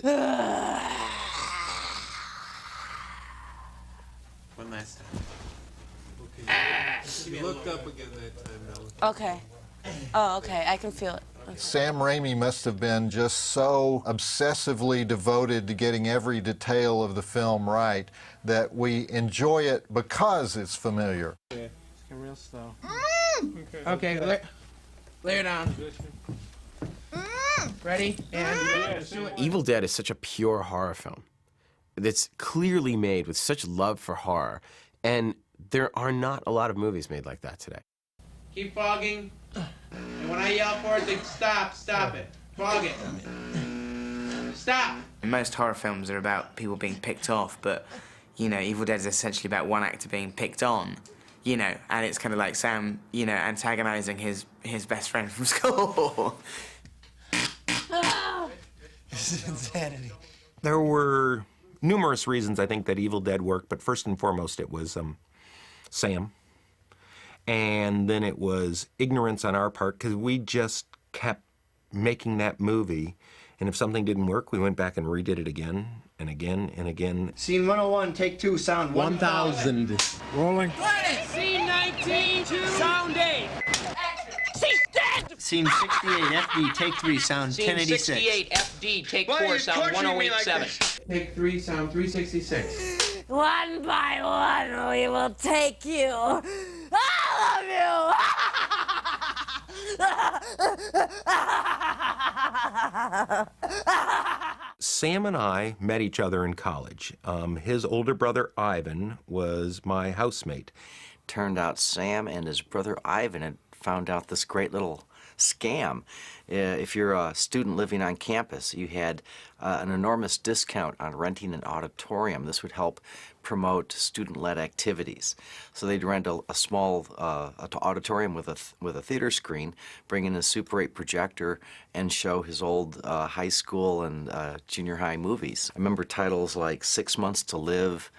One last time. Okay. You looked up again that time, Mel. Okay. Oh, okay. I can feel it. Okay. Sam Raimi must have been just so obsessively devoted to getting every detail of the film right that we enjoy it because it's familiar. Okay, just get real slow. Okay, lay it down. Ready? And do it. Evil Dead is such a pure horror film. That's clearly made with such love for horror, and there are not a lot of movies made like that today. Keep fogging. And when I yell for it, then stop it. Fog it. Stop. Most horror films are about people being picked off, but, you know, Evil Dead is essentially about one actor being picked on, you know, and it's kind of like Sam, you know, antagonizing his best friend from school. This is insanity. There were numerous reasons I think that Evil Dead worked, but first and foremost it was Sam. And then it was ignorance on our part, because we just kept making that movie, and if something didn't work, we went back and redid it again and again and again. Scene 101, take 2, sound 1,000. Rolling. Scene 19, sound 8. She's dead! Scene 68, FD, take 3, sound Scene 1086. 68, FD, take 4, sound 1087. Take 3, sound 366. One by one, we will take you. All of you! Sam and I met each other in college. His older brother, Ivan, was my housemate. Turned out Sam and his brother Ivan had found out this great little scam. If you're a student living on campus, you had an enormous discount on renting an auditorium. This would help promote student-led activities. So they'd rent a small auditorium with a theater screen, bring in a Super 8 projector, and show his old high school and junior high movies. I remember titles like 6 Months to Live,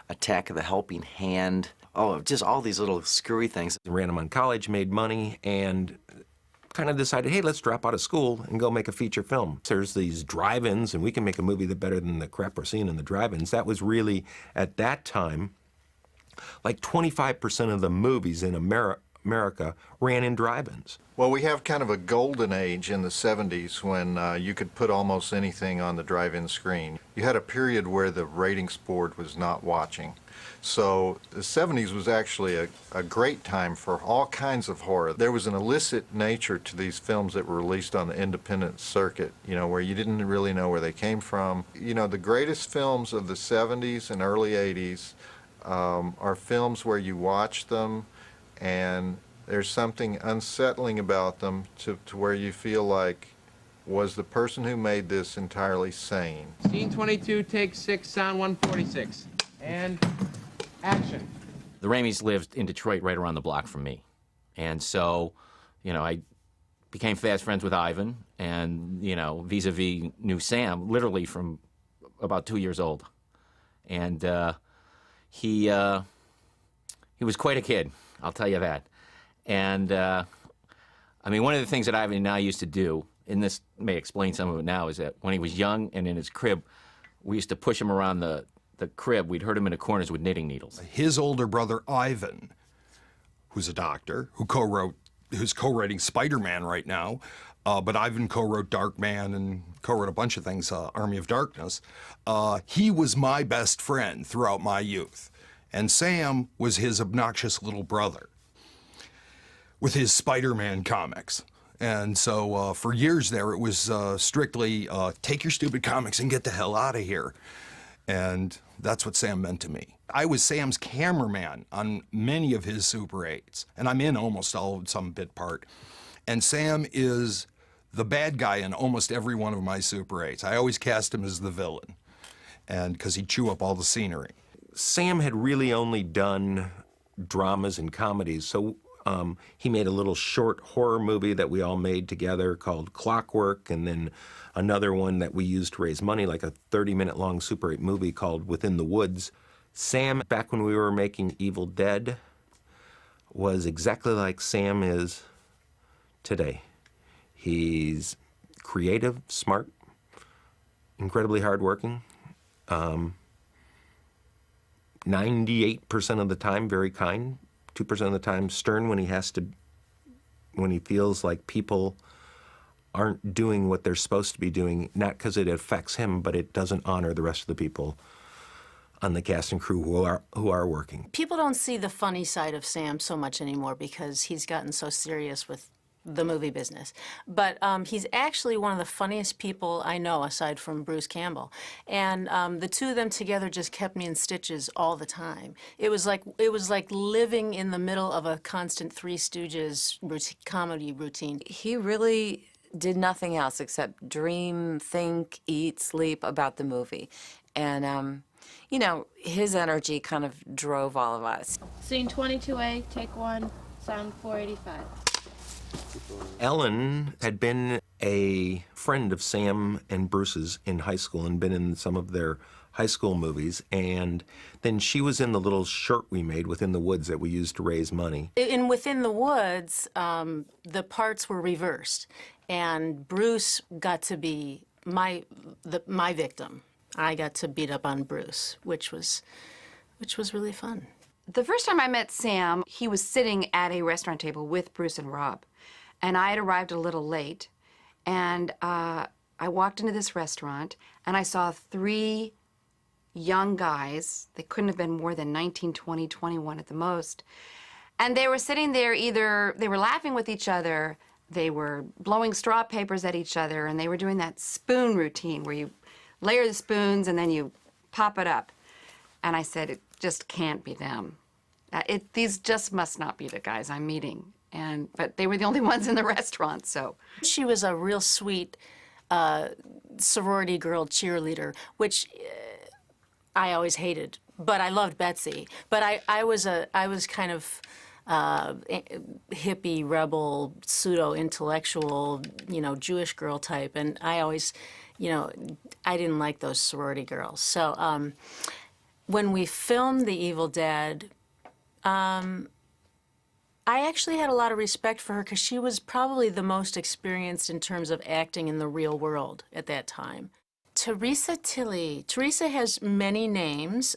Attack of the Helping Hand. Oh, just all these little screwy things. Ran them on college, made money, and kind of decided, hey, let's drop out of school and go make a feature film. There's these drive-ins, and we can make a movie that better than the crap we're seeing in the drive-ins. That was really, at that time, like 25% of the movies in America ran in drive-ins. Well, we have kind of a golden age in the 70s when you could put almost anything on the drive-in screen. You had a period where the ratings board was not watching. So the 70s was actually a great time for all kinds of horror. There was an illicit nature to these films that were released on the independent circuit, you know, where you didn't really know where they came from. You know, the greatest films of the 70s and early 80s are films where you watch them and there's something unsettling about them to where you feel like, was the person who made this entirely sane? Scene 22, take 6, sound 146. And action. The Raimis lived in Detroit right around the block from me. And so, you know, I became fast friends with Ivan and, you know, vis-a-vis knew Sam literally from about 2 years old. And he was quite a kid, I'll tell you that. And, I mean, one of the things that Ivan and I used to do, and this may explain some of it now, is that when he was young and in his crib, we used to push him around the crib. We'd hurt him in the corners with knitting needles. His older brother, Ivan, who's a doctor, who's co-writing Spider-Man right now, but Ivan co-wrote Darkman and co-wrote a bunch of things, Army of Darkness. He was my best friend throughout my youth. And Sam was his obnoxious little brother with his Spider-Man comics. And so for years there, it was strictly, take your stupid comics and get the hell out of here. And that's what Sam meant to me. I was Sam's cameraman on many of his Super 8s, and I'm in almost all of some bit part. And Sam is the bad guy in almost every one of my Super 8s. I always cast him as the villain, and because he'd chew up all the scenery. Sam had really only done dramas and comedies, so he made a little short horror movie that we all made together called Clockwork, and then another one that we used to raise money, like a 30-minute long Super 8 movie called Within the Woods. Sam, back when we were making Evil Dead, was exactly like Sam is today. He's creative, smart, incredibly hardworking. 98% of the time, very kind. 2% of the time, stern when he feels like people aren't doing what they're supposed to be doing, not because it affects him, but it doesn't honor the rest of the people on the cast and crew who are working. People don't see the funny side of Sam so much anymore because he's gotten so serious with the movie business. But he's actually one of the funniest people I know, aside from Bruce Campbell. And the two of them together just kept me in stitches all the time. It was like living in the middle of a constant Three Stooges comedy routine. He really did nothing else except dream, think, eat, sleep about the movie. And, you know, his energy kind of drove all of us. Scene 22A, take 1, sound 485. Ellen had been a friend of Sam and Bruce's in high school and been in some of their high school movies, and then she was in the little short we made, Within the Woods, that we used to raise money. In Within the Woods, the parts were reversed, and Bruce got to be my victim. I got to beat up on Bruce, which was really fun. The first time I met Sam, he was sitting at a restaurant table with Bruce and Rob, and I had arrived a little late, and I walked into this restaurant, and I saw 3 young guys. They couldn't have been more than 19, 20, 21 at the most, and they were sitting there they were laughing with each other, they were blowing straw papers at each other, and they were doing that spoon routine where you layer the spoons and then you pop it up. And I said, it just can't be them. These just must not be the guys I'm meeting. But they were the only ones in the restaurant, so. She was a real sweet sorority girl cheerleader, which I always hated. But I loved Betsy. But I was kind of hippie, rebel, pseudo-intellectual, Jewish girl type. And I always, I didn't like those sorority girls. So when we filmed The Evil Dead, I actually had a lot of respect for her because she was probably the most experienced in terms of acting in the real world at that time. Teresa Tilley. Teresa has many names.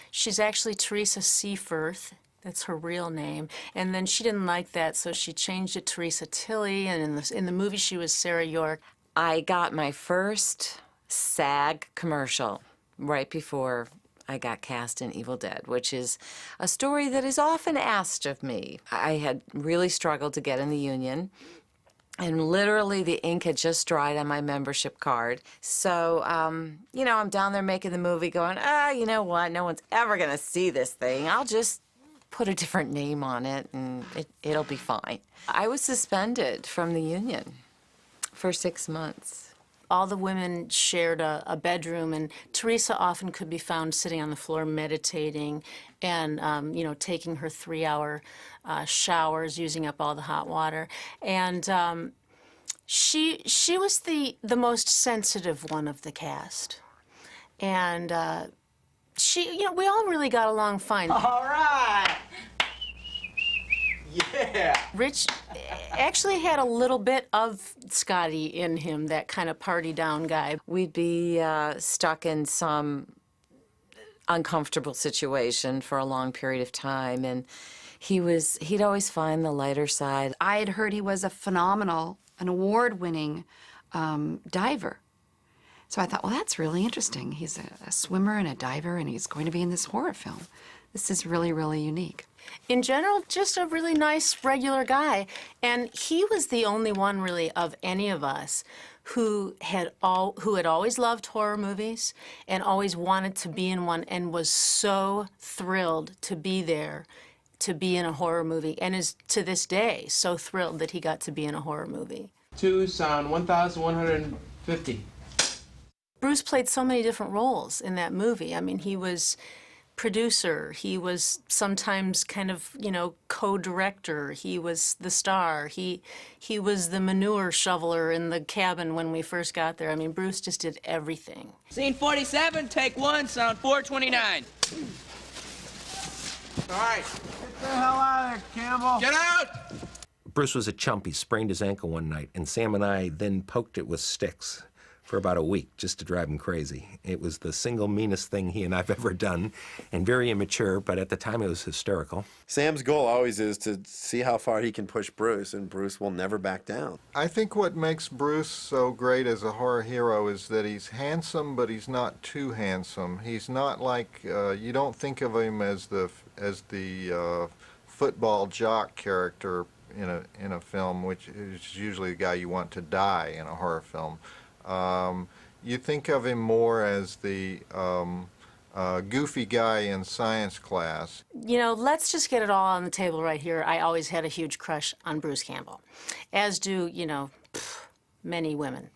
She's actually Teresa Seaforth. That's her real name. And then she didn't like that, so she changed it to Teresa Tilley. And in the movie, she was Sarah York. I got my first SAG commercial right before I got cast in Evil Dead, which is a story that is often asked of me. I had really struggled to get in the union, and literally the ink had just dried on my membership card. So, I'm down there making the movie going, you know what, no one's ever gonna see this thing. I'll just put a different name on it and it'll be fine. I was suspended from the union for 6 months. All the women shared a bedroom, and Teresa often could be found sitting on the floor meditating and, taking her 3-hour showers, using up all the hot water. And she was the most sensitive one of the cast. And we all really got along fine. All right. Yeah. Rich actually had a little bit of Scotty in him, that kind of party down guy. We'd be stuck in some uncomfortable situation for a long period of time, and he'd always find the lighter side. I had heard he was an award-winning diver. So I thought, well, that's really interesting. He's a swimmer and a diver, and he's going to be in this horror film. This is really, really unique. In general, just a really nice, regular guy. And he was the only one, really, of any of us who had always loved horror movies and always wanted to be in one and was so thrilled to be there, to be in a horror movie, and is, to this day, so thrilled that he got to be in a horror movie. 2, sound 1,150. Bruce played so many different roles in that movie. I mean, he was producer, he was sometimes kind of, co-director, he was the star, he was the manure shoveler in the cabin when we first got there. I mean, Bruce just did everything. Scene 47, take 1, sound 429. All right. Get the hell out of there, Campbell. Get out! Bruce was a chump. He sprained his ankle one night, and Sam and I then poked it with sticks for about a week just to drive him crazy. It was the single meanest thing he and I've ever done, and very immature, but at the time it was hysterical. Sam's goal always is to see how far he can push Bruce, and Bruce will never back down. I think what makes Bruce so great as a horror hero is that he's handsome, but he's not too handsome. He's not like, you don't think of him as the football jock character in a film, which is usually the guy you want to die in a horror film. You think of him more as the goofy guy in science class. You know, let's just get it all on the table right here. I always had a huge crush on Bruce Campbell, as do, you know, many women.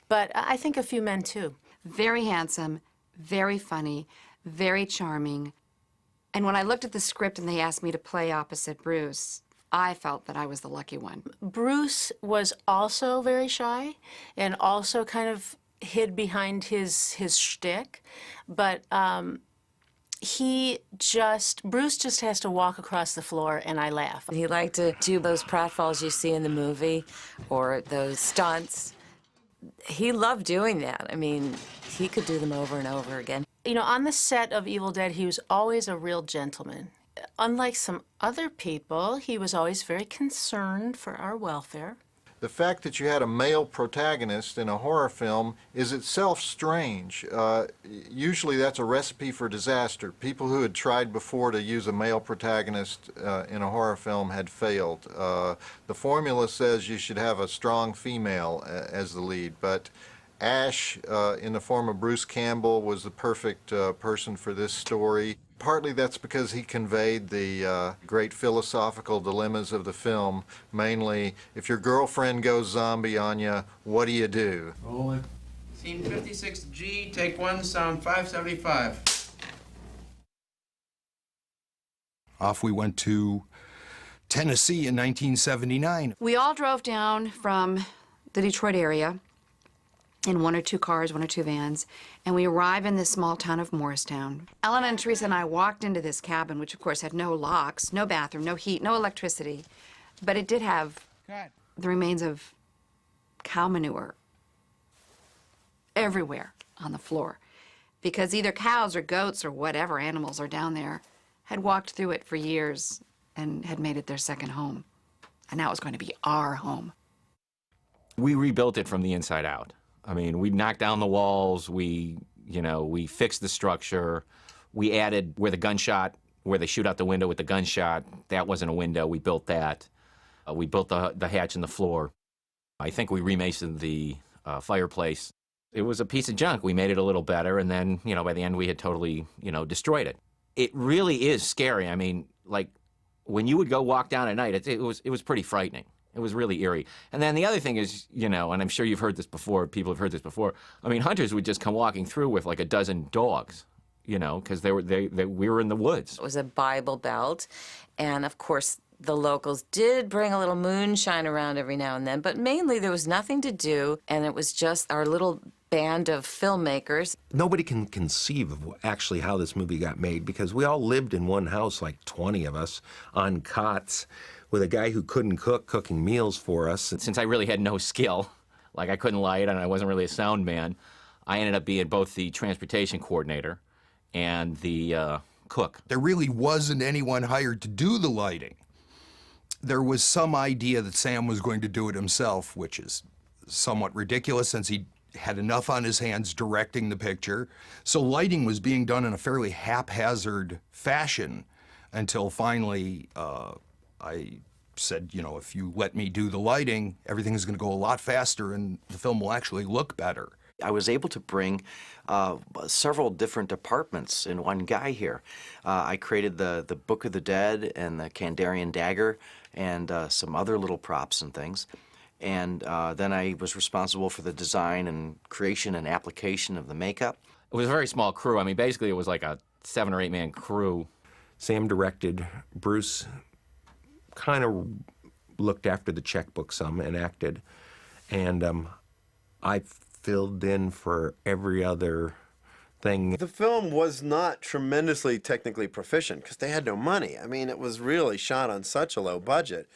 But I think a few men, too. Very handsome, very funny, very charming. And when I looked at the script and they asked me to play opposite Bruce, I felt that I was the lucky one. Bruce was also very shy and also kind of hid behind his shtick, but Bruce just has to walk across the floor and I laugh. He liked to do those pratfalls you see in the movie or those stunts. He loved doing that. I mean, he could do them over and over again. You know, on the set of Evil Dead, he was always a real gentleman. Unlike some other people, he was always very concerned for our welfare. The fact that you had a male protagonist in a horror film is itself strange. Usually that's a recipe for disaster. People who had tried before to use a male protagonist in a horror film had failed. The formula says you should have a strong female as the lead, but Ash, in the form of Bruce Campbell, was the perfect person for this story. Partly that's because he conveyed the great philosophical dilemmas of the film. Mainly, if your girlfriend goes zombie on you, what do you do? Rolling. Scene 56G, take 1, sound 575. Off we went to Tennessee in 1979. We all drove down from the Detroit area in 1 or 2 cars, 1 or 2 vans, and we arrived in this small town of Morristown. Ellen and Teresa and I walked into this cabin, which of course had no locks, no bathroom, no heat, no electricity, but it did have the remains of cow manure everywhere on the floor, because either cows or goats or whatever animals are down there had walked through it for years and had made it their second home, and now it was going to be our home. We rebuilt it from the inside out. I mean, we knocked down the walls, we fixed the structure, we added where they shoot out the window with the gunshot, that wasn't a window, we built that. We built the hatch in the floor. I think we remasoned the fireplace. It was a piece of junk. We made it a little better, and then, by the end we had totally, destroyed it. It really is scary. I mean, like, when you would go walk down at night, it was pretty frightening. It was really eerie. And then the other thing is, and I'm sure you've heard this before, people have heard this before, I mean, hunters would just come walking through with like a dozen dogs, because we were in the woods. It was a Bible Belt, and of course the locals did bring a little moonshine around every now and then, but mainly there was nothing to do, and it was just our little band of filmmakers. Nobody can conceive of actually how this movie got made, because we all lived in one house, like 20 of us, on cots, with a guy who couldn't cook, cooking meals for us. Since I really had no skill, like I couldn't light and I wasn't really a sound man, I ended up being both the transportation coordinator and the cook. There really wasn't anyone hired to do the lighting. There was some idea that Sam was going to do it himself, which is somewhat ridiculous since he had enough on his hands directing the picture. So lighting was being done in a fairly haphazard fashion until finally I said, if you let me do the lighting, everything's going to go a lot faster and the film will actually look better. I was able to bring several different departments in one guy here. I created the Book of the Dead and the Kandarian dagger and some other little props and things. And then I was responsible for the design and creation and application of the makeup. It was a very small crew. I mean, basically it was like a 7 or 8 man crew. Sam directed. Bruce kind of looked after the checkbook some and acted. And I filled in for every other thing. The film was not tremendously technically proficient because they had no money. I mean, it was really shot on such a low budget.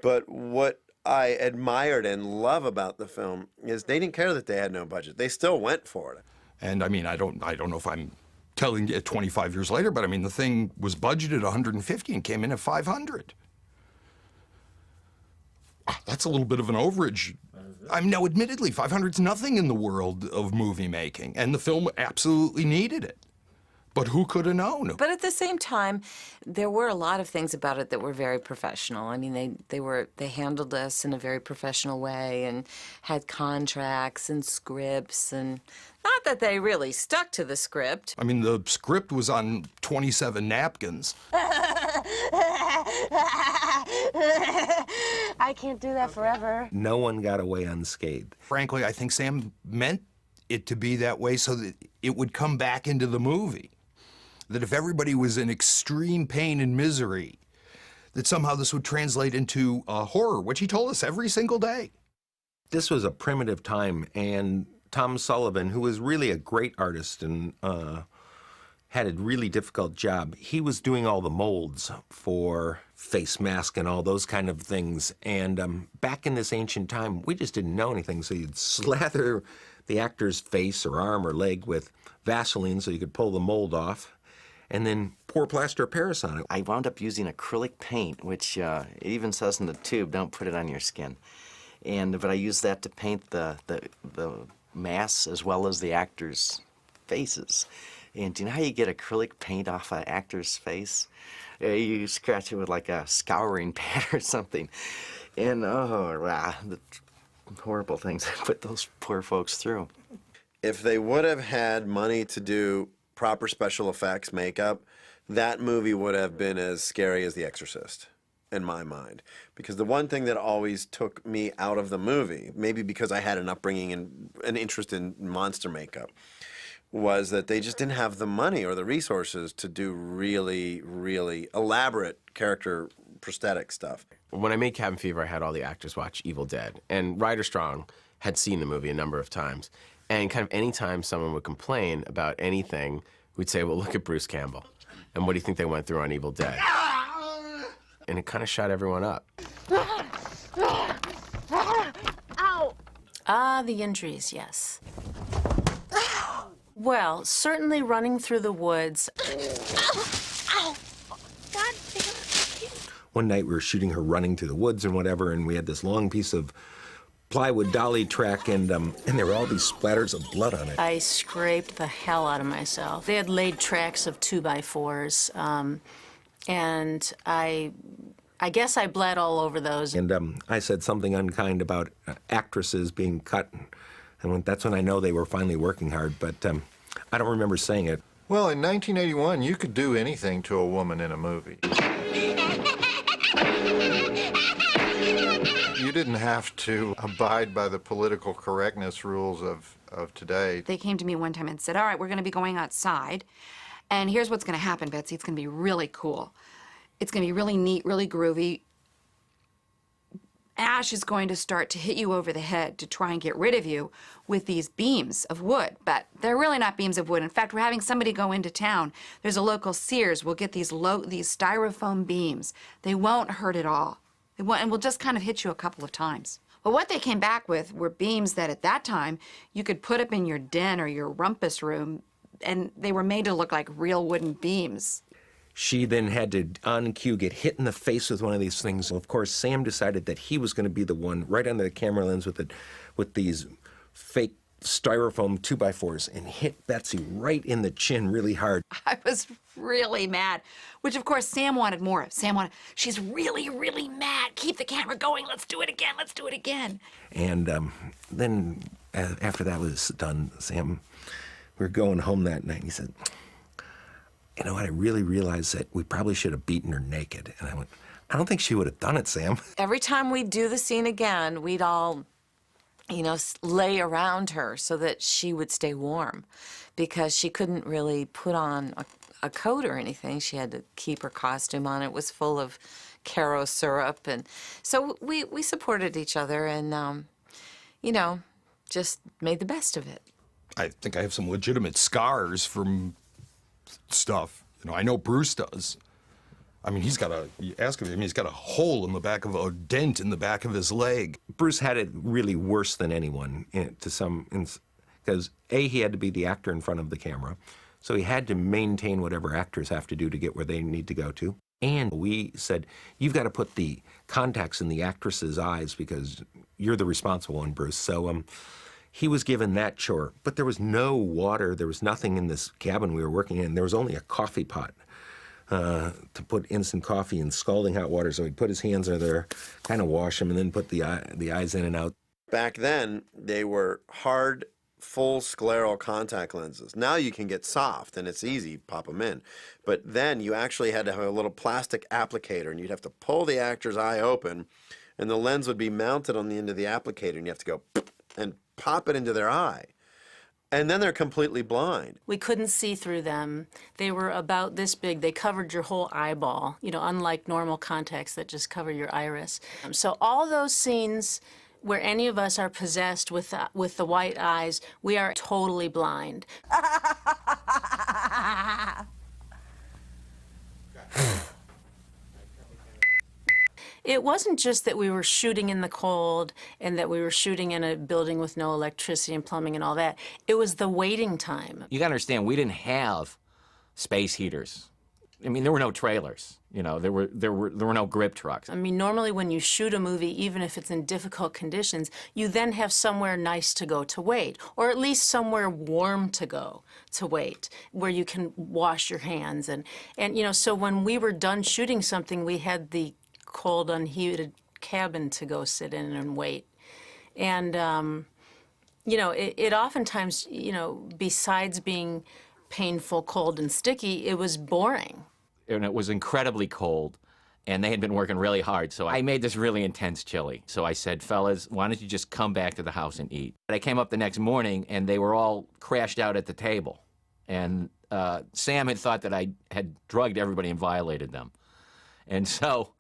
But what I admired and love about the film is they didn't care that they had no budget. They still went for it. And I mean, I don't know if I'm telling you 25 years later, but I mean, the thing was budgeted 150 and came in at 500. That's a little bit of an overage. I mean, now, admittedly, 500's nothing in the world of movie making, and the film absolutely needed it. But who could have known? But at the same time, there were a lot of things about it that were very professional. I mean, they handled us in a very professional way and had contracts and scripts, and not that they really stuck to the script. I mean, the script was on 27 napkins. I can't do that forever. No one got away unscathed. Frankly, I think Sam meant it to be that way so that it would come back into the movie. That if everybody was in extreme pain and misery, that somehow this would translate into horror, which he told us every single day. This was a primitive time, and Tom Sullivan, who was really a great artist and had a really difficult job, he was doing all the molds for face mask and all those kind of things. And back in this ancient time, we just didn't know anything, so you'd slather the actor's face or arm or leg with Vaseline so you could pull the mold off, and then pour plaster of Paris on it. I wound up using acrylic paint, which it even says in the tube, don't put it on your skin. But I used that to paint the masks as well as the actors' faces. And do you know how you get acrylic paint off an actor's face? You scratch it with like a scouring pad or something. And the horrible things I put those poor folks through. If they would have had money to do proper special effects makeup, that movie would have been as scary as The Exorcist, in my mind. Because the one thing that always took me out of the movie, maybe because I had an upbringing and an interest in monster makeup, was that they just didn't have the money or the resources to do really, really elaborate character prosthetic stuff. When I made Cabin Fever, I had all the actors watch Evil Dead. And Ryder Strong had seen the movie a number of times. And kind of any time someone would complain about anything, we'd say, well, look at Bruce Campbell. And what do you think they went through on Evil Dead? And it kind of shut everyone up. Ow! Ah, the injuries, yes. Well, certainly running through the woods. Ow! God damn it. One night we were shooting her running through the woods and whatever, and we had this long piece of plywood dolly track, and there were all these splatters of blood on it. I scraped the hell out of myself. They had laid tracks of 2x4s, and I guess I bled all over those. And I said something unkind about actresses being cut, and that's when I know they were finally working hard, but I don't remember saying it. Well, in 1981, you could do anything to a woman in a movie. You didn't have to abide by the political correctness rules of today. They came to me one time and said, all right, we're going to be going outside, and here's what's going to happen, Betsy. It's going to be really cool. It's going to be really neat, really groovy. Ash is going to start to hit you over the head to try and get rid of you with these beams of wood. But they're really not beams of wood. In fact, we're having somebody go into town. There's a local Sears. We'll get these styrofoam beams. They won't hurt at all. They won't, and we'll just kind of hit you a couple of times. Well, what they came back with were beams that at that time you could put up in your den or your rumpus room, and they were made to look like real wooden beams. She then had to, on cue, get hit in the face with one of these things. Of course, Sam decided that he was going to be the one right under the camera lens with these fake styrofoam 2x4s and hit Betsy right in the chin really hard. I was really mad, which of course Sam wanted more of. Sam wanted, she's really, really mad. Keep the camera going. Let's do it again. Let's do it again. And then after that was done, Sam, we were going home that night, and he said, you know what, I really realized that we probably should have beaten her naked. And I went, I don't think she would have done it, Sam. Every time we'd do the scene again, we'd all, lay around her so that she would stay warm, because she couldn't really put on a coat or anything. She had to keep her costume on. It was full of Caro syrup. And so we supported each other and, just made the best of it. I think I have some legitimate scars from stuff. I know Bruce does. I mean, you ask him, I mean, he's got a hole in the back of, a dent in the back of his leg. Bruce had it really worse than anyone because he had to be the actor in front of the camera, so he had to maintain whatever actors have to do to get where they need to go to. And we said, you've got to put the contacts in the actress's eyes because you're the responsible one, Bruce. So he was given that chore. But there was no water. There was nothing in this cabin we were working in. There was only a coffee pot to put instant coffee in scalding hot water. So he'd put his hands under there, kind of wash them, and then put the eyes in and out. Back then, they were hard, full scleral contact lenses. Now you can get soft, and it's easy, pop them in. But then you actually had to have a little plastic applicator, and you'd have to pull the actor's eye open, and the lens would be mounted on the end of the applicator, and you have to go and pop it into their eye. And then they're completely blind. We couldn't see through them. They were about this big. They covered your whole eyeball, unlike normal contacts that just cover your iris. So all those scenes where any of us are possessed with the white eyes, we are totally blind. It wasn't just that we were shooting in the cold and that we were shooting in a building with no electricity and plumbing and all that. It was the waiting time. You got to understand, we didn't have space heaters. I mean, there were no trailers. There were no grip trucks. I mean, normally when you shoot a movie, even if it's in difficult conditions, you then have somewhere nice to go to wait, or at least somewhere warm to go to wait, where you can wash your hands. And so when we were done shooting something, we had the cold, unheated cabin to go sit in and wait. And, it oftentimes, besides being painful, cold, and sticky, it was boring. And it was incredibly cold, and they had been working really hard, so I made this really intense chili. So I said, fellas, why don't you just come back to the house and eat? And I came up the next morning, and they were all crashed out at the table. And Sam had thought that I had drugged everybody and violated them. And so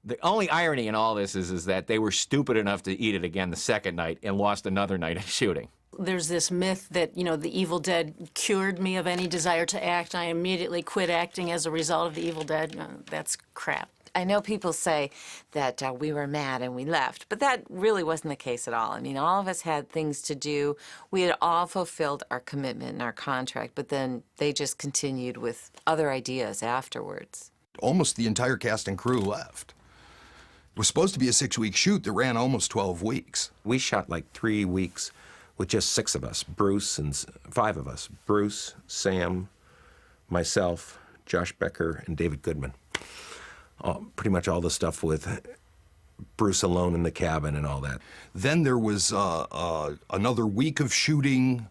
the only irony in all this is that they were stupid enough to eat it again the second night and lost another night of shooting. There's this myth that, the Evil Dead cured me of any desire to act. I immediately quit acting as a result of the Evil Dead. No, that's crap. I know people say that we were mad and we left, but that really wasn't the case at all. I mean, all of us had things to do. We had all fulfilled our commitment and our contract, but then they just continued with other ideas afterwards. Almost the entire cast and crew left. It was supposed to be a 6-week shoot that ran almost 12 weeks. We shot like 3 weeks with just 6 of us, Bruce and 5 of us, Bruce, Sam, myself, Josh Becker, and David Goodman. Pretty much all the stuff with Bruce alone in the cabin and all that. Then there was another week of shooting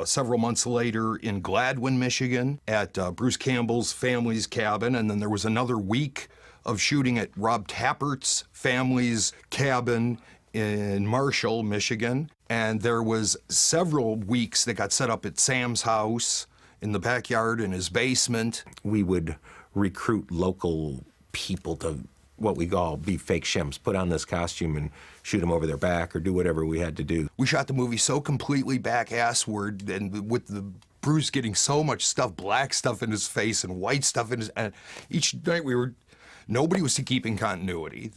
several months later in Gladwin, Michigan, at Bruce Campbell's family's cabin, and then there was another week of shooting at Rob Tappert's family's cabin in Marshall, Michigan. And there was several weeks that got set up at Sam's house, in the backyard, in his basement. We would recruit local people to what we call be fake shims, put on this costume and shoot them over their back or do whatever we had to do. We shot the movie so completely back-assward, and with the Bruce getting so much stuff, black stuff in his face and white stuff in his... And each night nobody was keeping continuity.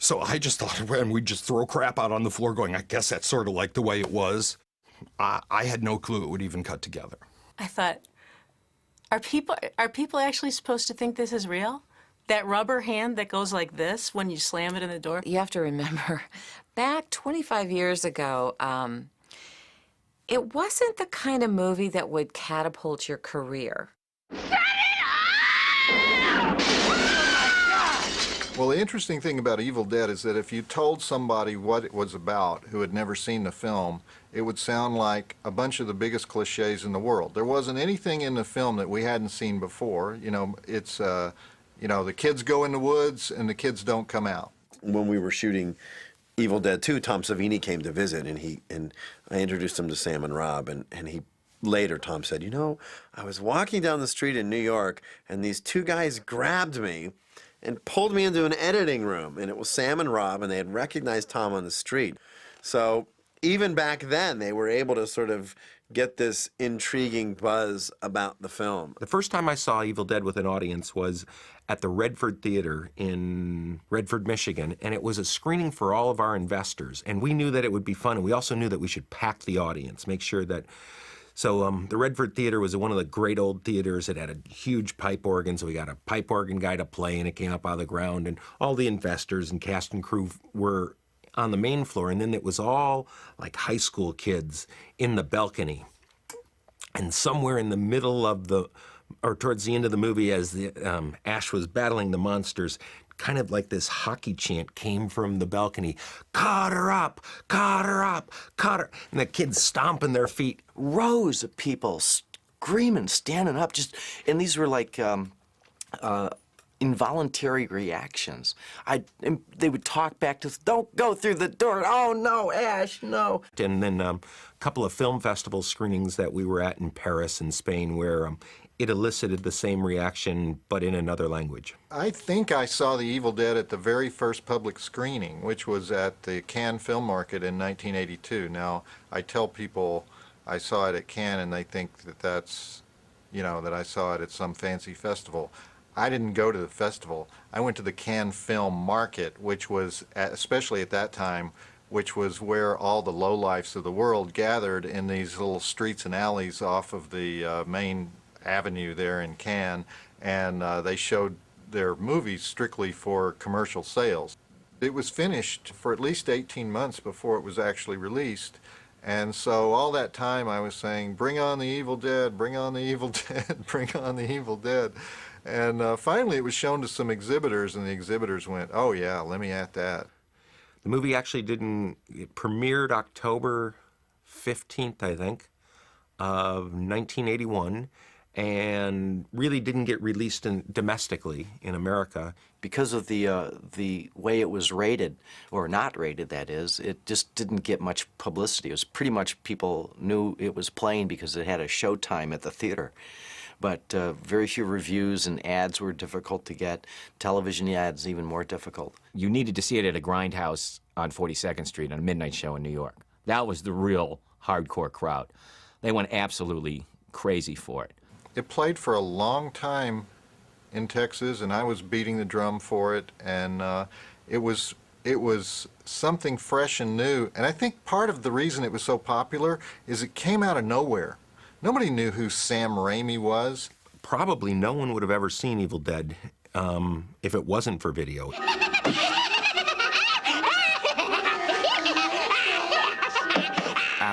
So I just thought, and we'd just throw crap out on the floor going, I guess that's sort of like the way it was. I had no clue it would even cut together. I thought, are people actually supposed to think this is real? That rubber hand that goes like this when you slam it in the door? You have to remember, back 25 years ago, it wasn't the kind of movie that would catapult your career. Well, the interesting thing about Evil Dead is that if you told somebody what it was about who had never seen the film, it would sound like a bunch of the biggest cliches in the world. There wasn't anything in the film that we hadn't seen before. It's, the kids go in the woods and the kids don't come out. When we were shooting Evil Dead 2, Tom Savini came to visit, and I introduced him to Sam and Rob, and he later, Tom said, I was walking down the street in New York, and these 2 guys grabbed me and pulled me into an editing room. And it was Sam and Rob, and they had recognized Tom on the street. So even back then, they were able to sort of get this intriguing buzz about the film. The first time I saw Evil Dead with an audience was at the Redford Theater in Redford, Michigan, and it was a screening for all of our investors. And we knew that it would be fun, and we also knew that we should pack the audience, make sure that... So the Redford Theater was one of the great old theaters. It had a huge pipe organ, so we got a pipe organ guy to play, and it came up out of the ground, and all the investors and cast and crew were on the main floor, and then it was all like high school kids in the balcony. And somewhere in the middle of or towards the end of the movie, as the Ash was battling the monsters, kind of like this hockey chant came from the balcony, "Caught her up, caught her up, caught her," and the kids stomping their feet. Rows of people screaming, standing up, and these were like involuntary reactions. They would talk back to us, "Don't go through the door. Oh no, Ash, no." And then a couple of film festival screenings that we were at in Paris and Spain where it elicited the same reaction, but in another language. I think I saw The Evil Dead at the very first public screening, which was at the Cannes Film Market in 1982. Now, I tell people I saw it at Cannes, and they think that that's, that I saw it at some fancy festival. I didn't go to the festival. I went to the Cannes Film Market, which was, especially at that time, which was where all the lowlifes of the world gathered in these little streets and alleys off of the main avenue there in Cannes, and they showed their movies strictly for commercial sales. It was finished for at least 18 months before it was actually released, and so all that time I was saying, "Bring on the Evil Dead, bring on the Evil Dead, bring on the Evil Dead." And finally it was shown to some exhibitors, and the exhibitors went, "Oh yeah, let me at that." The movie actually it premiered October 15th, I think, of 1981, and really didn't get released domestically in America. Because of the way it was rated, or not rated, that is, it just didn't get much publicity. It was pretty much people knew it was playing because it had a showtime at the theater. But very few reviews, and ads were difficult to get. Television ads even more difficult. You needed to see it at a grindhouse on 42nd Street on a midnight show in New York. That was the real hardcore crowd. They went absolutely crazy for it. It played for a long time in Texas, and I was beating the drum for it, and it was something fresh and new. And I think part of the reason it was so popular is it came out of nowhere. Nobody knew who Sam Raimi was. Probably no one would have ever seen Evil Dead if it wasn't for video.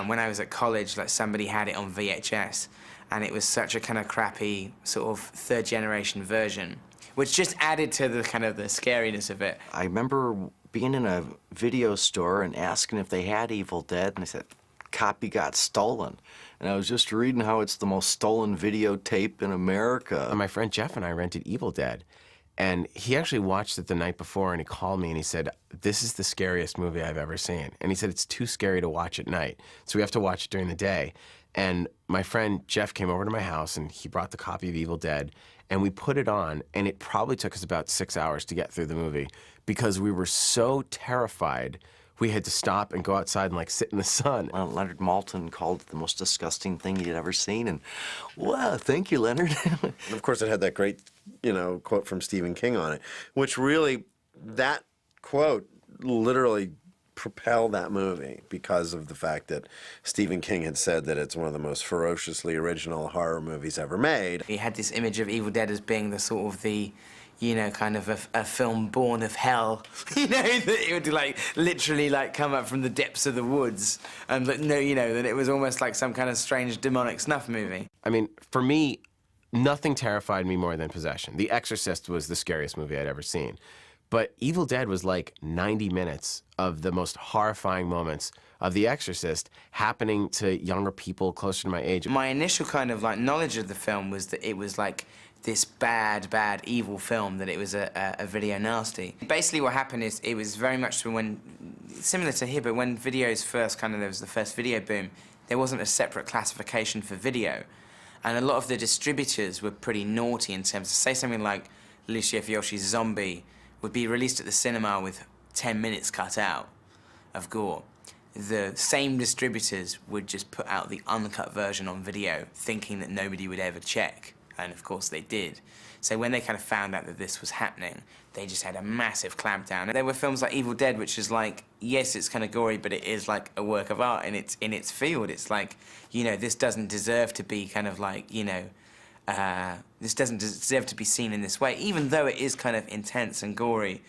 When I was at college, somebody had it on VHS, and it was such a kind of crappy sort of third-generation version, which just added to the kind of the scariness of it. I remember being in a video store and asking if they had Evil Dead, and they said, "Copy got stolen." And I was just reading how it's the most stolen videotape in America. My friend Jeff and I rented Evil Dead, and he actually watched it the night before, and he called me and he said, "This is the scariest movie I've ever seen." And he said, "It's too scary to watch at night, so we have to watch it during the day." And my friend Jeff came over to my house, and he brought the copy of Evil Dead, and we put it on, and it probably took us about 6 hours to get through the movie because we were so terrified. We had to stop and go outside and sit in the sun. Well, Leonard Maltin called it the most disgusting thing he'd ever seen, and wow, thank you, Leonard. And of course, it had that great, quote from Stephen King on it, which really, that quote literally propelled that movie because of the fact that Stephen King had said that it's one of the most ferociously original horror movies ever made. He had this image of Evil Dead as being the sort of kind of a film born of hell. That it would literally come up from the depths of the woods, and that it was almost like some kind of strange demonic snuff movie. I mean, for me, nothing terrified me more than Possession. The Exorcist was the scariest movie I'd ever seen. But Evil Dead was 90 minutes of the most horrifying moments of The Exorcist happening to younger people closer to my age. My initial kind of knowledge of the film was that it was this bad, evil film, that it was a video nasty. Basically what happened is it was very much similar to here, but when videos first there was the first video boom, there wasn't a separate classification for video. And a lot of the distributors were pretty naughty in terms of, say something like Lucio Fulci's Zombie would be released at the cinema with 10 minutes cut out of gore. the same distributors would just put out the uncut version on video, thinking that nobody would ever check. And of course they did. So when they kind of found out that this was happening, they just had a massive clampdown. There were films like Evil Dead, which is like, yes, it's kind of gory, but it is like a work of art in its field. It's like, you know, this doesn't deserve to be kind of like, you know, this doesn't deserve to be seen in this way. Even though it is kind of intense and gory,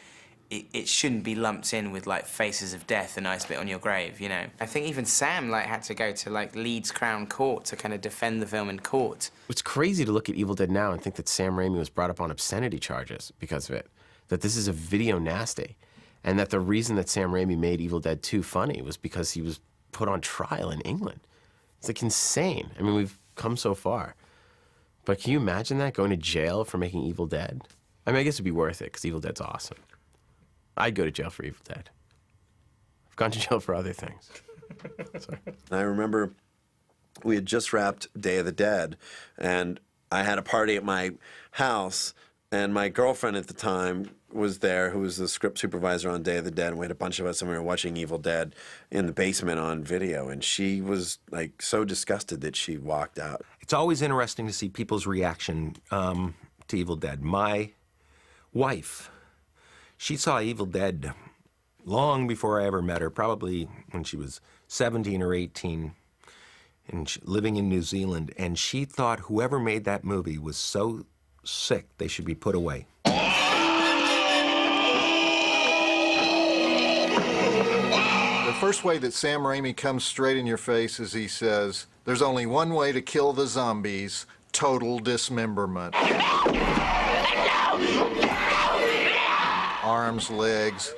it shouldn't be lumped in with like Faces of Death and I Spit on Your Grave, you know. I think even Sam like had to go to like Leeds Crown Court to kind of defend the film in court. It's crazy to look at Evil Dead now and think that Sam Raimi was brought up on obscenity charges because of it. That this is a video nasty. And that the reason that Sam Raimi made Evil Dead 2 funny was because he was put on trial in England. It's like insane. I mean, we've come so far. But can you imagine that, going to jail for making Evil Dead? I mean, I guess it'd be worth it because Evil Dead's awesome. I'd go to jail for Evil Dead. I've gone to jail for other things. Sorry. I remember we had just wrapped Day of the Dead, and I had a party at my house, and my girlfriend at the time was there, who was the script supervisor on Day of the Dead, and we had a bunch of us, and we were watching Evil Dead in the basement on video, and she was like so disgusted that she walked out. It's always interesting to see people's reaction to Evil Dead. My wife, she saw Evil Dead long before I ever met her, probably when she was 17 or 18, and living in New Zealand, and she thought whoever made that movie was so sick they should be put away. The first way that Sam Raimi comes straight in your face is he says, there's only one way to kill the zombies, total dismemberment. Arms, legs,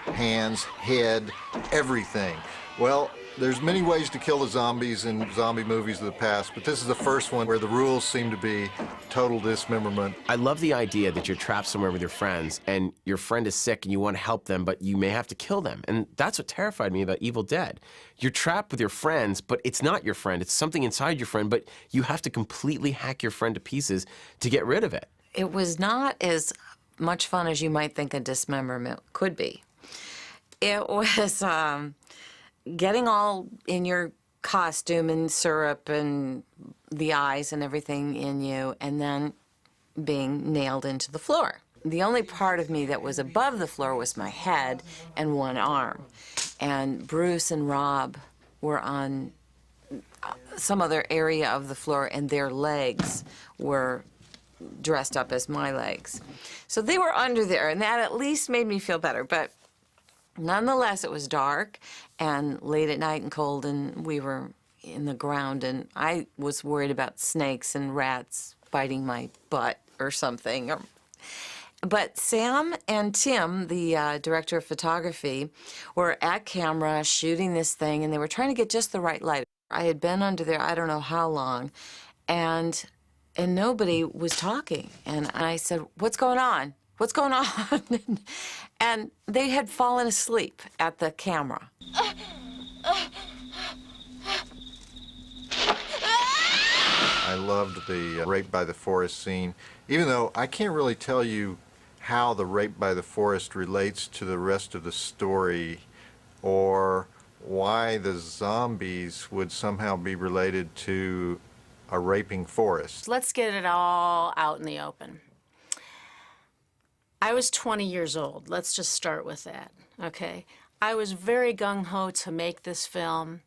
hands, head, everything. Well, there's many ways to kill the zombies in zombie movies of the past, but this is the first one where the rules seem to be total dismemberment. I love the idea that you're trapped somewhere with your friends and your friend is sick and you want to help them, but you may have to kill them. And that's what terrified me about Evil Dead. You're trapped with your friends, but it's not your friend. It's something inside your friend, but you have to completely hack your friend to pieces to get rid of it. It was not as much fun as you might think a dismemberment could be. It was getting all in your costume and syrup and the eyes and everything in you, and then being nailed into the floor. The only part of me that was above the floor was my head and one arm. And Bruce and Rob were on some other area of the floor, and their legs were dressed up as my legs. So they were under there, and that at least made me feel better. But nonetheless, it was dark and late at night and cold, and we were in the ground, and I was worried about snakes and rats biting my butt or something. But Sam and Tim, the director of photography, were at camera shooting this thing, and they were trying to get just the right light. I had been under there I don't know how long, and nobody was talking. And I said, "What's going on? What's going on?" And they had fallen asleep at the camera. I loved the rape by the forest scene, even though I can't really tell you how the rape by the forest relates to the rest of the story, or why the zombies would somehow be related to a raping forest. Let's get it all out in the open. I was 20 years old. Let's just start with that, okay? I was very gung-ho to make this film.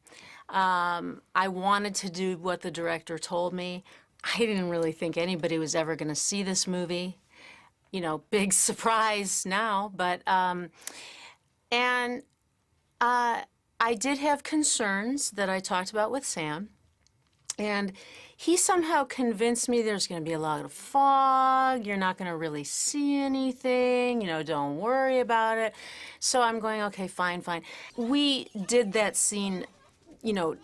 I wanted to do what the director told me. I didn't really think anybody was ever going to see this movie. You know, big surprise now, but, and I did have concerns that I talked about with Sam, and he somehow convinced me there's going to be a lot of fog, you're not going to really see anything, you know, don't worry about it. So I'm going, okay, fine. We did that scene, you know,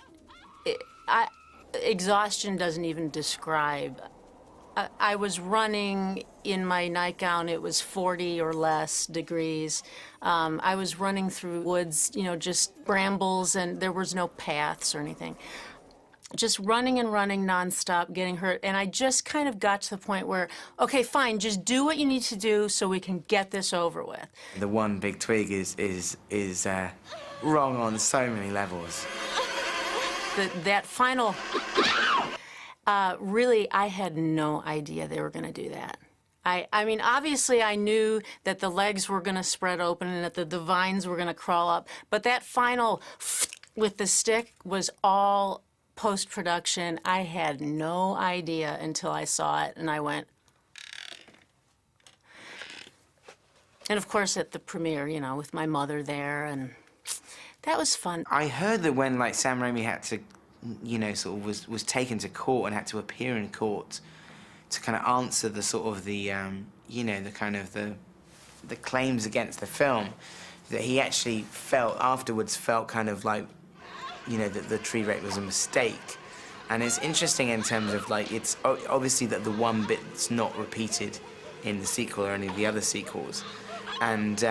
exhaustion doesn't even describe. I was running in my nightgown. It was 40 or less degrees. I was running through woods, you know, just brambles, and there was no paths or anything. Just running and running nonstop, getting hurt. And I just kind of got to the point where, okay, fine, just do what you need to do so we can get this over with. The one big twig is wrong on so many levels. That final, really, I had no idea they were going to do that. I mean, obviously, I knew that the legs were going to spread open and that the vines were going to crawl up, but that final with the stick was all post-production. I had no idea until I saw it, and I went. And of course, at the premiere, you know, with my mother there, and that was fun. I heard that when, like, Sam Raimi had to, you know, sort of was taken to court and had to appear in court to kind of answer the sort of the, you know, the kind of the claims against the film, that he actually afterwards felt kind of like, you know, that the tree rape was a mistake. And it's interesting in terms of, like, it's obviously that the one bit that's not repeated in the sequel or any of the other sequels. And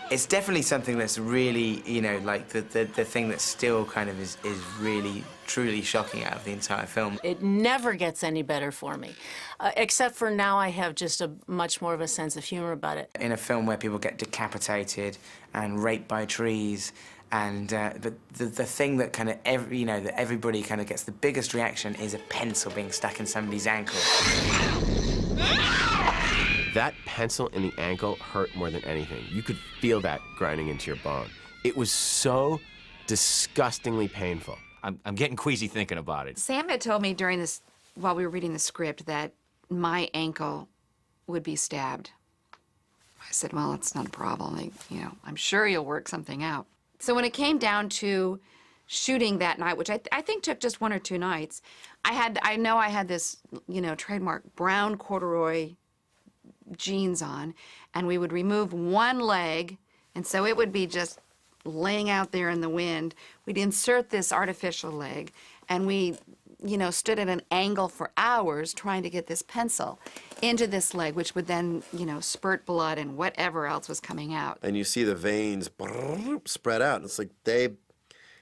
it's definitely something that's really, you know, like the thing that still kind of is really, truly shocking out of the entire film. It never gets any better for me, except for now I have just a much more of a sense of humor about it. In a film where people get decapitated and raped by trees, and but the thing that kind of that everybody kind of gets the biggest reaction is a pencil being stuck in somebody's ankle. That pencil in the ankle hurt more than anything. You could feel that grinding into your bone. It was so disgustingly painful. I'm getting queasy thinking about it. Sam had told me during this, while we were reading the script, that my ankle would be stabbed. I said, well, it's not a problem. You know, I'm sure you'll work something out. So when it came down to shooting that night, which I think took just 1 or 2 nights, I know I had this, you know, trademark brown corduroy jeans on, and we would remove one leg, and so it would be just laying out there in the wind. We'd insert this artificial leg, and we, you know, stood at an angle for hours trying to get this pencil into this leg, which would then, you know, spurt blood and whatever else was coming out. And you see the veins spread out. It's like they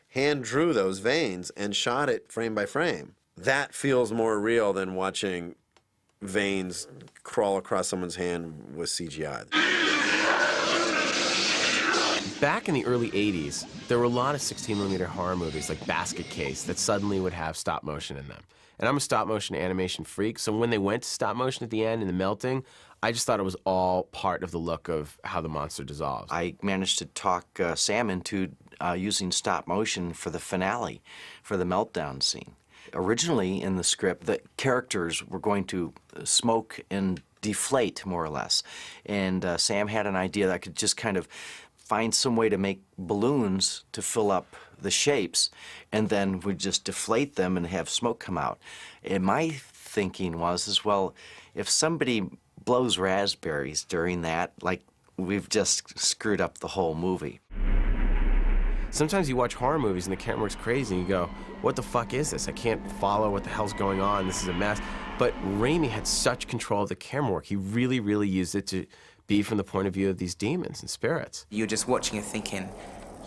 hand drew those veins and shot it frame by frame. That feels more real than watching veins crawl across someone's hand with CGI. Back in the early 80s, there were a lot of 16mm horror movies like Basket Case that suddenly would have stop motion in them. And I'm a stop motion animation freak, so when they went to stop motion at the end and the melting, I just thought it was all part of the look of how the monster dissolves. I managed to talk Sam into using stop motion for the finale, for the meltdown scene. Originally in the script, the characters were going to smoke and deflate, more or less. And Sam had an idea that I could just kind of find some way to make balloons to fill up the shapes, and then we'd just deflate them and have smoke come out. And my thinking was, well, if somebody blows raspberries during that, like, we've just screwed up the whole movie. Sometimes you watch horror movies and the camera works crazy and you go, what the fuck is this? I can't follow what the hell's going on. This is a mess. But Raimi had such control of the camera work. He really, really used it to be from the point of view of these demons and spirits. You're just watching it thinking,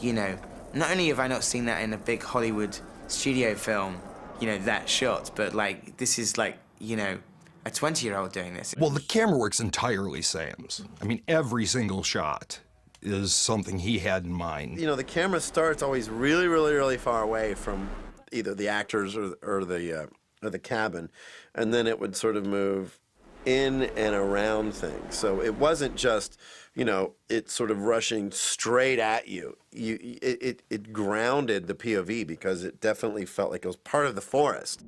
you know, not only have I not seen that in a big Hollywood studio film, you know, that shot, but, like, this is, like, you know, a 20-year-old doing this. Well, the camera work's entirely Sam's. I mean, every single shot is something he had in mind. You know, the camera starts always really, really, really far away from either the actors or the cabin, and then it would sort of move in and around things. So it wasn't just, you know, it sort of rushing straight at you. It grounded the POV because it definitely felt like it was part of the forest.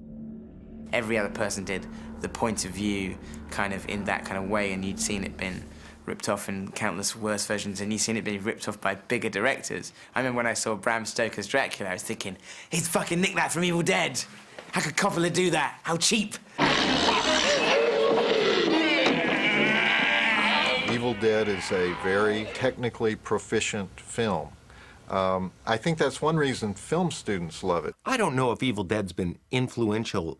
Every other person did the point of view kind of in that kind of way, and you'd seen it been ripped off in countless worse versions, and you've seen it being ripped off by bigger directors. I remember when I saw Bram Stoker's Dracula, I was thinking, he's fucking nicked that from Evil Dead. How could Coppola do that? How cheap. Evil Dead is a very technically proficient film. I think that's one reason film students love it. I don't know if Evil Dead's been influential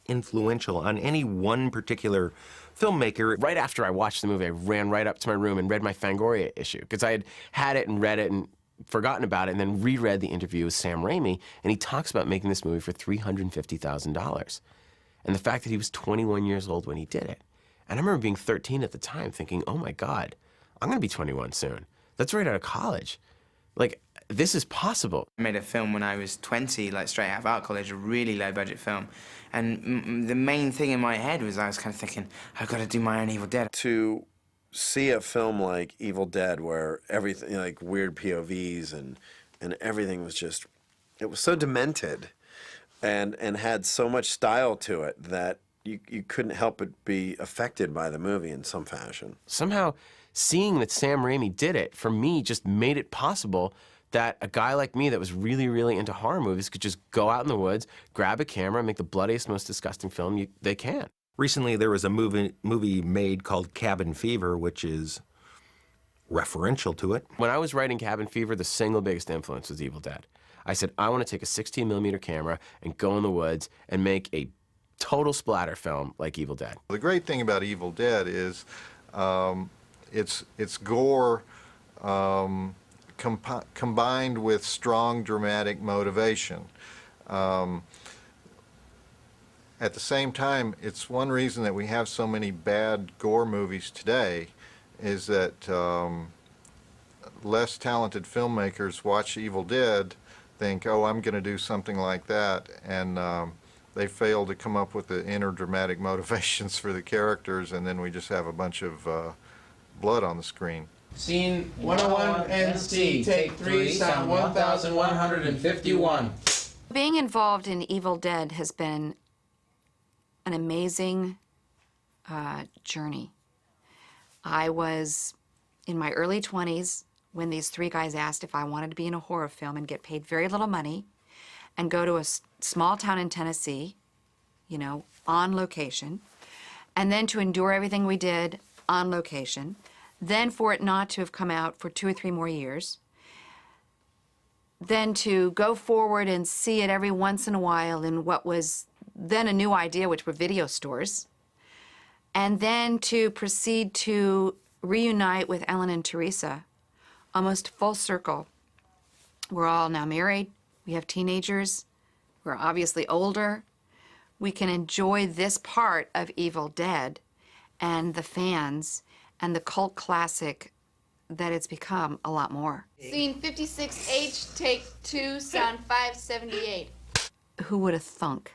on any one particular filmmaker. Right after I watched the movie, I ran right up to my room and read my Fangoria issue, because I had it and read it and forgotten about it, and then reread the interview with Sam Raimi, and he talks about making this movie for $350,000. And the fact that he was 21 years old when he did it. And I remember being 13 at the time thinking, oh my God, I'm gonna be 21 soon. That's right out of college. Like, this is possible. I made a film when I was 20, like straight out of art college, a really low-budget film. And the main thing in my head was I was kind of thinking, I've got to do my own Evil Dead. To see a film like Evil Dead where everything, like weird POVs and everything was just, it was so demented and had so much style to it that you couldn't help but be affected by the movie in some fashion. Somehow, seeing that Sam Raimi did it, for me, just made it possible that a guy like me that was really, really into horror movies could just go out in the woods, grab a camera, and make the bloodiest, most disgusting film they can. Recently, there was a movie made called Cabin Fever, which is referential to it. When I was writing Cabin Fever, the single biggest influence was Evil Dead. I said, I want to take a 16mm camera and go in the woods and make a total splatter film like Evil Dead. The great thing about Evil Dead is it's gore combined with strong dramatic motivation. At the same time, it's one reason that we have so many bad gore movies today is that less talented filmmakers watch Evil Dead, think, oh, I'm going to do something like that, and they fail to come up with the inner dramatic motivations for the characters, and then we just have a bunch of blood on the screen. Scene 101 NC, take 3, sound 1151. Being involved in Evil Dead has been an amazing journey. I was in my early 20s when these three guys asked if I wanted to be in a horror film and get paid very little money and go to a small town in Tennessee, you know, on location, and then to endure everything we did on location, then for it not to have come out for 2 or 3 more years, then to go forward and see it every once in a while in what was then a new idea, which were video stores, and then to proceed to reunite with Ellen and Teresa, almost full circle. We're all now married, we have teenagers, we're obviously older. We can enjoy this part of Evil Dead and the fans and the cult classic that it's become a lot more. Scene 56H, take 2, sound 578. Who would have thunk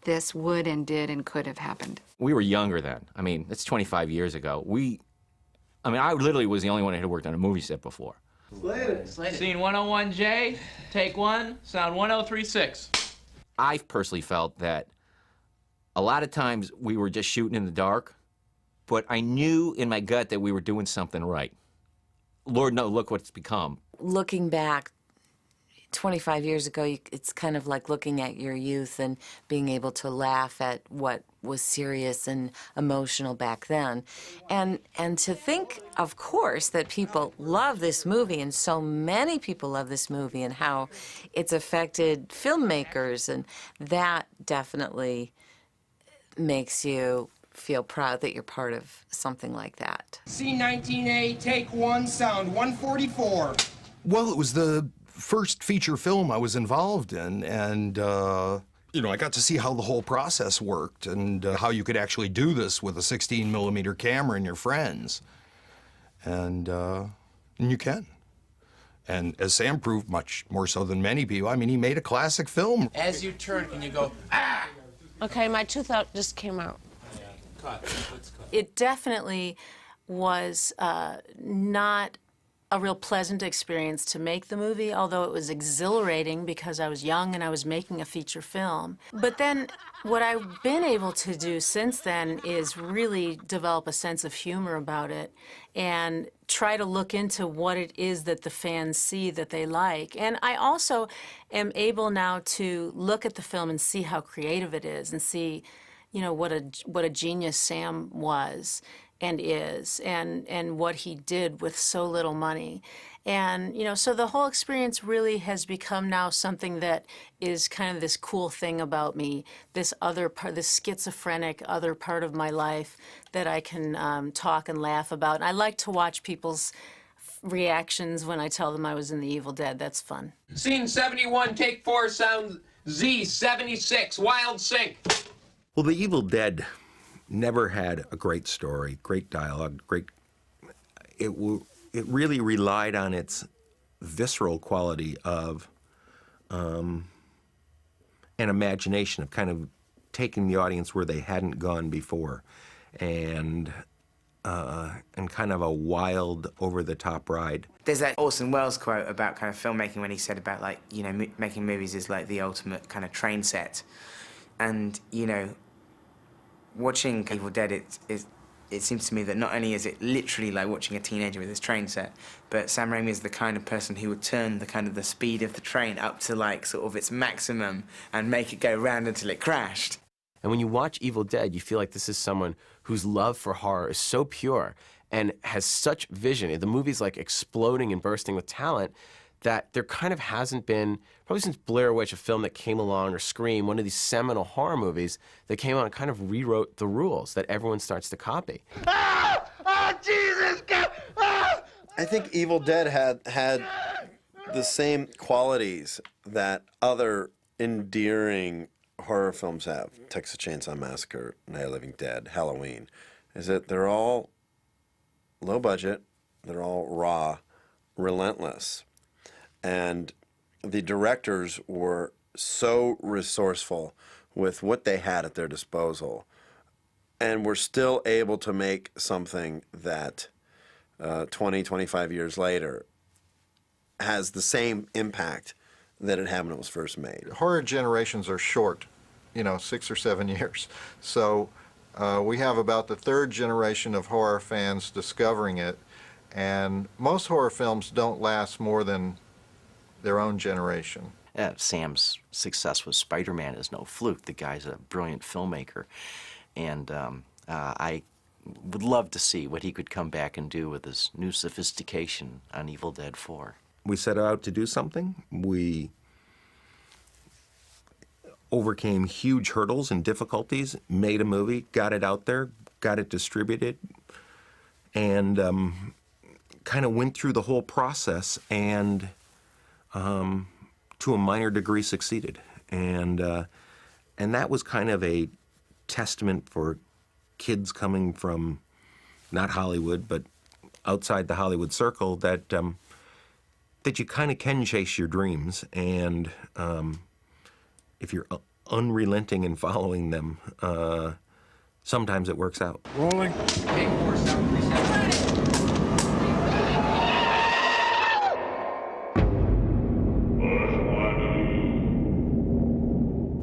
this would and did and could have happened? We were younger then. I mean, it's 25 years ago. I literally was the only one that had worked on a movie set before. Scene 101J, take 1, sound 1036. I personally felt that a lot of times we were just shooting in the dark, but I knew in my gut that we were doing something right. Lord knows, look what it's become. Looking back 25 years ago, it's kind of like looking at your youth and being able to laugh at what was serious and emotional back then. And to think, of course, that people love this movie, and so many people love this movie, and how it's affected filmmakers, and that definitely makes you feel proud that you're part of something like that. C19A, take 1, sound 144. Well, it was the first feature film I was involved in, and you know, I got to see how the whole process worked and how you could actually do this with a 16mm camera and your friends, and you can. And as Sam proved, much more so than many people, I mean, he made a classic film. As you turn, can you go, ah? Okay, my tooth out just came out. It definitely was not a real pleasant experience to make the movie, although it was exhilarating because I was young and I was making a feature film. But then what I've been able to do since then is really develop a sense of humor about it and try to look into what it is that the fans see that they like. And I also am able now to look at the film and see how creative it is and see, you know, what a genius Sam was and is, and what he did with so little money. And, you know, so the whole experience really has become now something that is kind of this cool thing about me, this other part, this schizophrenic other part of my life that I can talk and laugh about. And I like to watch people's reactions when I tell them I was in The Evil Dead. That's fun. Scene 71, take 4, sound Z76, wild sync. Well, The Evil Dead never had a great story, great dialogue, it really relied on its visceral quality of an imagination of kind of taking the audience where they hadn't gone before, and kind of a wild, over-the-top ride. There's that Orson Welles quote about kind of filmmaking when he said about, like, you know, making movies is like the ultimate kind of train set. And, you know, watching Evil Dead, it seems to me that not only is it literally like watching a teenager with his train set, but Sam Raimi is the kind of person who would turn the speed of the train up to, like, sort of its maximum and make it go round until it crashed. And when you watch Evil Dead, you feel like this is someone whose love for horror is so pure and has such vision. The movie's like exploding and bursting with talent that there kind of hasn't been, probably since Blair Witch, a film that came along, or Scream, one of these seminal horror movies that came on and kind of rewrote the rules that everyone starts to copy. Ah! Oh, Jesus! Ah! I think Evil Dead had the same qualities that other endearing horror films have. Texas Chainsaw Massacre, Night of the Living Dead, Halloween. Is that they're all low budget, they're all raw, relentless. And the directors were so resourceful with what they had at their disposal, and were still able to make something that 20, 25 years later has the same impact that it had when it was first made. Horror generations are short, 6 or 7 years. So we have about the third generation of horror fans discovering it, and most horror films don't last more than their own generation. Sam's success with Spider-Man is no fluke. The guy's a brilliant filmmaker, and I would love to see what he could come back and do with his new sophistication on Evil Dead 4. We set out to do something. We overcame huge hurdles and difficulties, made a movie, got it out there, got it distributed, and kind of went through the whole process, and to a minor degree succeeded. And that was kind of a testament for kids coming from not Hollywood, but outside the Hollywood circle, that that you kind of can chase your dreams, and if you're unrelenting in following them, sometimes it works out. Rolling.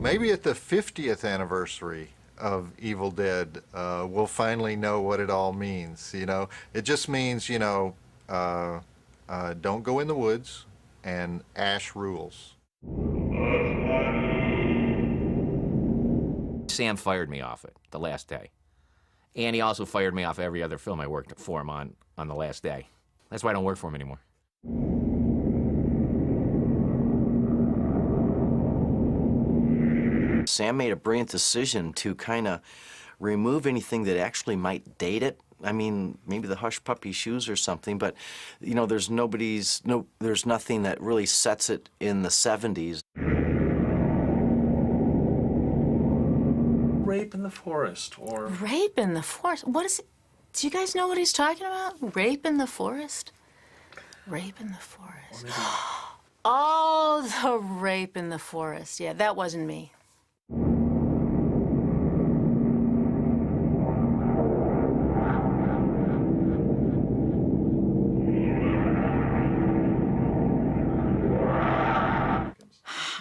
Maybe at the 50th anniversary of Evil Dead, we'll finally know what it all means. It just means, don't go in the woods, and ash rules. Sam fired me off it the last day. And he also fired me off every other film I worked for him on the last day. That's why I don't work for him anymore. Sam made a brilliant decision to kind of remove anything that actually might date it. I mean, maybe the Hush Puppy shoes or something, but there's nothing that really sets it in the 70s. Rape in the forest, or Rape in the forest? What is it? Do you guys know what he's talking about? Rape in the forest? Rape in the forest. Oh, the rape in the forest. Yeah, that wasn't me.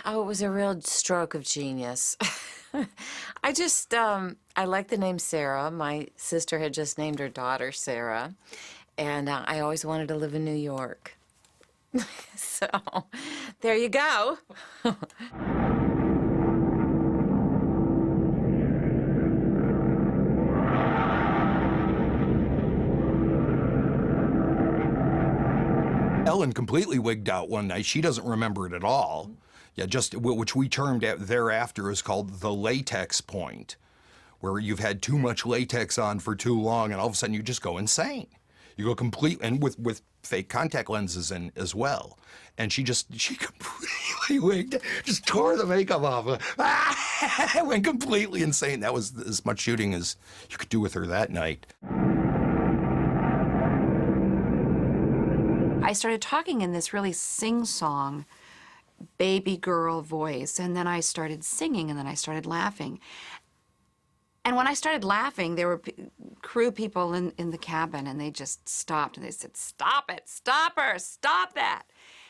Oh, it was a real stroke of genius. I just, I like the name Sarah. My sister had just named her daughter Sarah, and I always wanted to live in New York. So, there you go. Ellen completely wigged out one night. She doesn't remember it at all. Yeah, just which we termed thereafter is called the latex point, where you've had too much latex on for too long, and all of a sudden you just go insane. You go complete, and with fake contact lenses in as well. And she completely wigged, just tore the makeup off. Went completely insane. That was as much shooting as you could do with her that night. I started talking in this really sing-song baby girl voice, and then I started singing, and then I started laughing. And when I started laughing, there were crew people in the cabin, and they just stopped, and they said, "Stop it, stop her, stop that."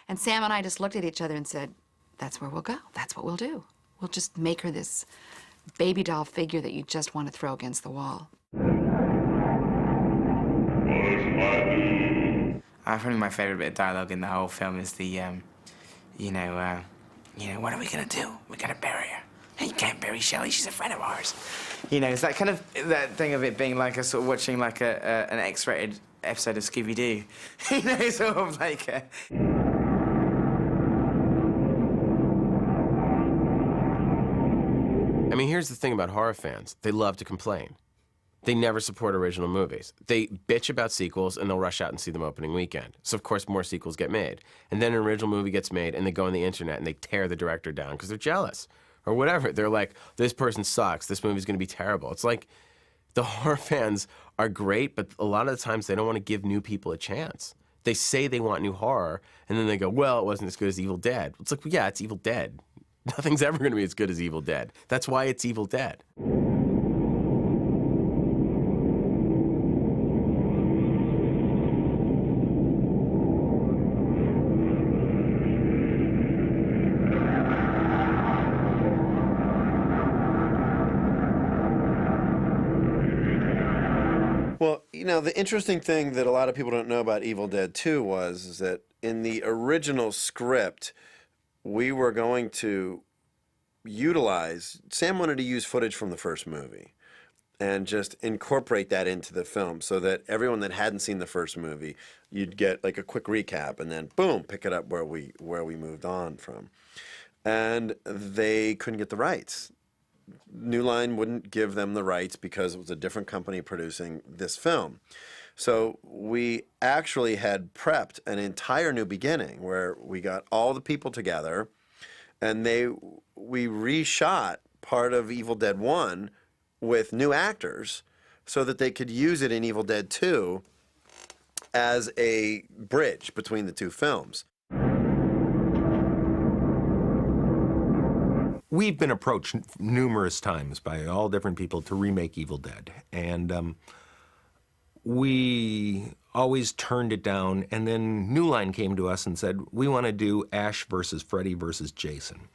And Sam and I just looked at each other and said, "That's where we'll go. That's what we'll do. We'll just make her this baby doll figure that you just want to throw against the wall." Probably my favorite bit of dialogue in the whole film is the, you know, what are we gonna do? We gotta bury her. Hey, you can't bury Shelley. She's a friend of ours. You know, it's that kind of that thing of it being like a sort of watching like an X-rated episode of Scooby-Doo. You know, sort of like. I mean, here's the thing about horror fans. They love to complain. They never support original movies. They bitch about sequels, and they'll rush out and see them opening weekend. So, of course, more sequels get made. And then an original movie gets made, and they go on the internet, and they tear the director down because they're jealous. Or whatever. They're like, this person sucks. This movie's going to be terrible. It's like the horror fans are great, but a lot of the times they don't want to give new people a chance. They say they want new horror, and then they go, well, it wasn't as good as Evil Dead. It's like, well, yeah, it's Evil Dead. Nothing's ever going to be as good as Evil Dead. That's why it's Evil Dead. Well, you know, the interesting thing that a lot of people don't know about Evil Dead 2 is that in the original script, we were going to Sam wanted to use footage from the first movie and just incorporate that into the film so that everyone that hadn't seen the first movie, you'd get like a quick recap and then boom, pick it up where we moved on from. And they couldn't get the rights. New Line wouldn't give them the rights because it was a different company producing this film. So we actually had prepped an entire new beginning where we got all the people together and we reshot part of Evil Dead 1 with new actors so that they could use it in Evil Dead 2 as a bridge between the two films. We've been approached numerous times by all different people to remake Evil Dead, and we always turned it down, and then New Line came to us and said, we want to do Ash versus Freddy versus Jason.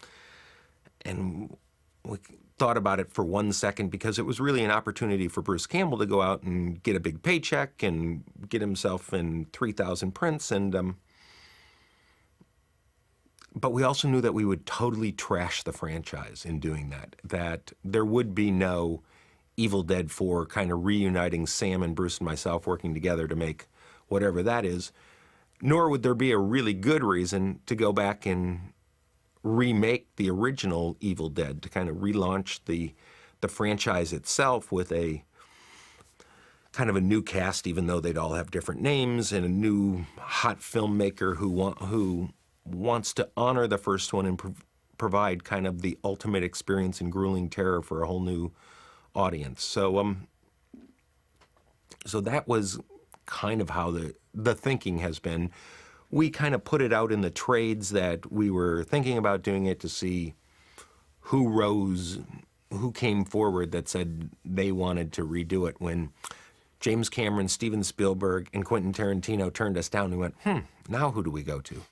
And we thought about it for 1 second because it was really an opportunity for Bruce Campbell to go out and get a big paycheck and get himself in 3,000 prints, and but we also knew that we would totally trash the franchise in doing that there would be no Evil Dead 4 kind of reuniting Sam and Bruce and myself working together to make whatever that is, nor would there be a really good reason to go back and remake the original Evil Dead, to kind of relaunch the franchise itself with a kind of a new cast, even though they'd all have different names, and a new hot filmmaker who wants to honor the first one and provide kind of the ultimate experience in grueling terror for a whole new audience. So so that was kind of how the thinking has been. We kind of put it out in the trades that we were thinking about doing it to see who came forward that said they wanted to redo it. When James Cameron, Steven Spielberg, and Quentin Tarantino turned us down, we went, now who do we go to?